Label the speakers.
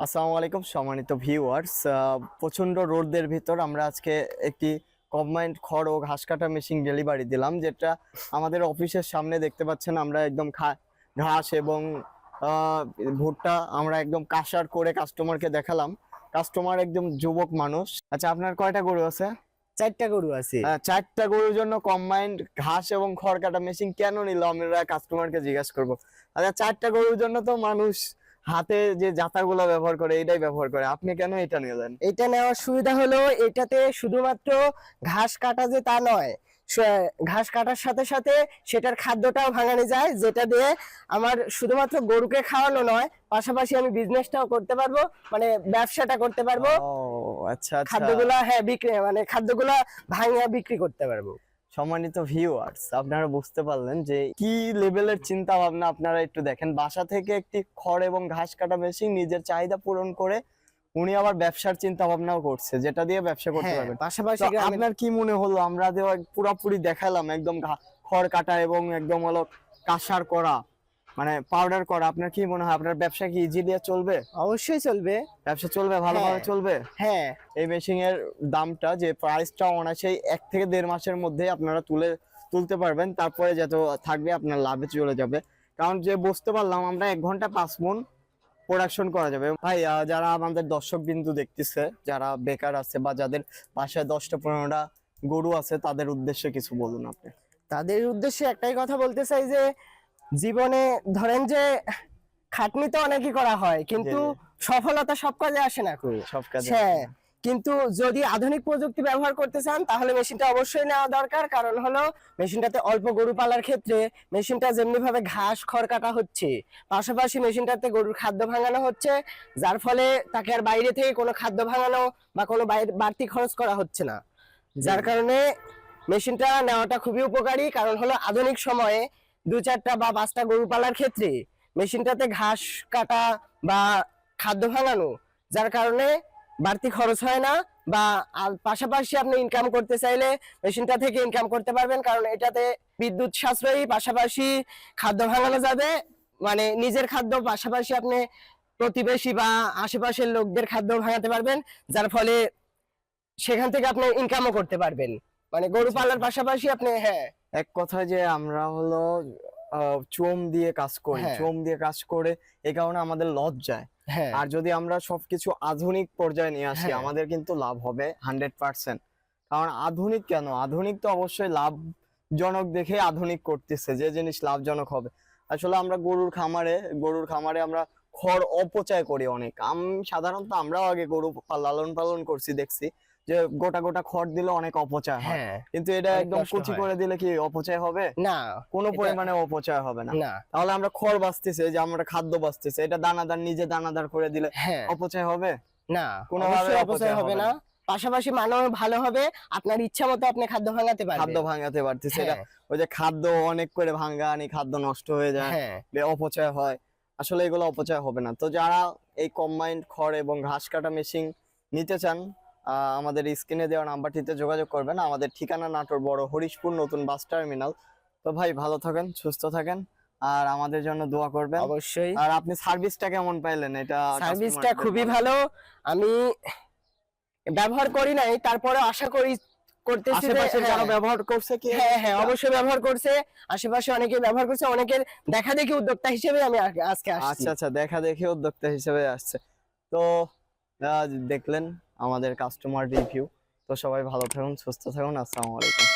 Speaker 1: আসসালামু আলাইকুম সম্মানিত ভিউয়ার্স, প্রচন্ড রোদের ভিতর আমরা আজকে একটি কম্বাইন্ড খড় ও ঘাস কাটা মেশিন ডেলিভারি দিলাম, যেটা আমাদের অফিসের সামনে দেখতে পাচ্ছেন। আমরা একদম ঘাস এবং ভুট্টা আমরা একদম কাসার করে কাস্টমারকে দেখালাম। কাস্টমার একদম যুবক মানুষ। আচ্ছা, আপনার কয়টা গরু আছে?
Speaker 2: 4টা গরু আছে।
Speaker 1: 4টা গরুর জন্য কম্বাইন্ড ঘাস এবং খড় কাটা মেশিন কেন নিল আমরা কাস্টমারকে জিজ্ঞাসা করবো। আচ্ছা, 4টা গরুর জন্য তো মানুষ হাতে যে জাতাগুলো ব্যবহার করে এটাই ব্যবহার করে, আপনি কেন এটা নিলেন?
Speaker 2: এটা নেওয়ার সুবিধা হলো এটাতে শুধুমাত্র ঘাস কাটা যে তা নয়, ঘাস কাটার সাথে সাথে সেটার খাদ্যটাও ভাঙানো যায়, যেটা দিয়ে আমার শুধুমাত্র গরুকে খাওয়ানো নয়, পাশাপাশি আমি বিজনেসটাও করতে পারবো, মানে ব্যবসাটা করতে পারবো।
Speaker 1: ও আচ্ছা আচ্ছা।
Speaker 2: খাদ্যগুলা বিক্রি, মানে খাদ্যগুলা ভাঙিয়ে বিক্রি করতে পারবো।
Speaker 1: সম্মানিত ভিউয়ার্স, আপনারা বুঝতে পারলেন যে কি লেভেলের চিন্তা ভাবনা। আপনারা একটু দেখেন, বাসা থেকে একটি খড় এবং ঘাস কাটা মেশিন নিজের চাহিদা পূরণ করে উনি আবার ব্যবসার চিন্তা ভাবনাও করছে, যেটা দিয়ে ব্যবসা করতে পারবেন।
Speaker 2: পাশাপাশি
Speaker 1: আপনার কি মনে হলো? আমরা পুরোপুরি দেখালাম একদম খড় কাটা এবং একদম হলো কাঁসার করা, মানে পাউডার করা। আপনার কি মনে হয় আপনার ব্যবসা কি ইজিলি চলবে?
Speaker 2: অবশ্যই চলবে,
Speaker 1: ব্যবসা চলবে, ভালোভাবে চলবে।
Speaker 2: হ্যাঁ।
Speaker 1: এই মেশিন এর দামটা, যে প্রাইসটা অনায়াসেই 1 থেকে 1.5 মাসের মধ্যে আপনারা তুলতে পারবেন। তারপরে যত থাকবে আপনার লাভে চলে যাবে। কারণ যে বুঝতে পারলাম আমরা 1 ঘন্টা 5 মণ প্রোডাকশন করা যাবে। ভাই, যারা আমাদের দর্শক বিন্দু দেখতেছে, যারা বেকার আছে বা যাদের বাসায় 10টা 15টা গরু আছে, তাদের উদ্দেশ্যে কিছু বলুন আপনি।
Speaker 2: তাদের উদ্দেশ্যে একটাই কথা বলতে চাই যে জীবনে ধরেন যে খাটনি তো অনেকই করা হয়, কিন্তু সফলতা সব কাজে আসে না।
Speaker 1: সব কাজে
Speaker 2: হ্যাঁ, কিন্তু যদি আধুনিক প্রযুক্তি ব্যবহার করতে চান তাহলে মেশিনটা অবশ্যই নেওয়া দরকার। কারণ হলো মেশিনটাতে অল্প গরু পালার ক্ষেত্রে মেশিনটা যেমনি ভাবে ঘাস খড় কাটা হচ্ছে, পাশাপাশি মেশিনটাতে গরুর খাদ্য ভাঙানো হচ্ছে, যার ফলে তাকে আর বাইরে থেকে কোনো খাদ্য ভাঙানো বা কোনো বাড়তি খরচ করা হচ্ছে না। যার কারণে মেশিনটা নেওয়াটা খুবই উপকারী। কারণ হলো আধুনিক সময়ে 2-4টা বা 5টা গরু পালার ক্ষেত্রে মেশিনটাতে ঘাস কাটা বা খাদ্য ভাঙানো, যার কারণে বাড়তি খরচ হয় না। বা পাশাপাশি আপনি ইনকাম করতে চাইলে মেশিনটা থেকে ইনকাম করতে পারবেন, কারণ এটাতে বিদ্যুৎ সাশ্রয়ী, পাশাপাশি খাদ্য ভাঙানো যাবে, মানে নিজের খাদ্য, পাশাপাশি আপনি প্রতিবেশী বা আশেপাশের লোকদের খাদ্য ভাঙাতে পারবেন, যার ফলে সেখান থেকে আপনি ইনকামও করতে পারবেন, মানে গরু পালার পাশাপাশি আপনি। হ্যাঁ,
Speaker 1: এক কথা যে আমরা হলো চোম দিয়ে কাজ করি, চোম দিয়ে কাজ করে এই কারণে আমাদের লস যায়। আর যদি আমরা সবকিছু আধুনিক পর্যায়ে নিয়ে আসি, আমাদের কিন্তু লাভ হবে 100%। কারণ আধুনিক কেন, আধুনিক তো অবশ্যই লাভজনক দেখে আধুনিক করতেছে, যে জিনিস লাভজনক হবে। আসলে আমরা গরুর খামারে আমরা খড় অপচয় করি অনেক। সাধারণত আমরাও আগে গরু লালন পালন করছি, দেখছি যে গোটা গোটা খড় দিলে অনেক অপচয় হয়, কিন্তু এটা একদম কুচি করে দিলে কি অপচয় হবে? না, কোনো পরিমাণে অপচয় হবে না। তাহলে আমরা খড় বাঁচতেছে, যে আমরা খাদ্য বাঁচতেছে, এটা দানাদার নিজে দানাদার করে দিলে অপচয় হবে
Speaker 2: না,
Speaker 1: কোনোভাবে অপচয় হবে না।
Speaker 2: পাশাপাশি মানও ভালো হবে, আপনার ইচ্ছা মতো আপনি খাদ্য ভাঙাতে
Speaker 1: পারতেছে। এটা ওই যে খাদ্য অনেক করে ভাঙানি, খাদ্য নষ্ট হয়ে যায়, অপচয় হয়। আসলে এগুলো অপচয় হবে না। তো যারা এই কম্বাইন্ড খড় এবং ঘাস কাটা মেশিন নিতে চান, আমাদের স্ক্রিনে দেওয়া নাম্বারটিতে যোগাযোগ করবেন। আমাদের ঠিকানা নাটোর বড় হরিশপুর নতুন বাস টার্মিনাল। তো ভাই, ভালো থাকেন, সুস্থ থাকেন, আর আমাদের জন্য দোয়া করবেন
Speaker 2: অবশ্যই।
Speaker 1: আর আপনি সার্ভিসটা কেমন পাইলেন? এটা
Speaker 2: সার্ভিসটা খুবই ভালো। আমি ব্যবহার করি নাই, তারপরে আশা করি করতেছি যে
Speaker 1: যারা ব্যবহার করছে কি।
Speaker 2: হ্যাঁ, অবশ্যই ব্যবহার করছে, আশেপাশে অনেকে ব্যবহার করছে, অনেকের দেখা দেখি উদ্যোক্তা হিসেবে আমি আজকে আসছি।
Speaker 1: আচ্ছা আচ্ছা, দেখা দেখি উদ্যোক্তা হিসেবে আসছে। তো দেখলেন আমাদের কাস্টমার রিভিউ। তো সবাই ভালো থাকুন, সুস্থ থাকুন। আসসালামু আলাইকুম।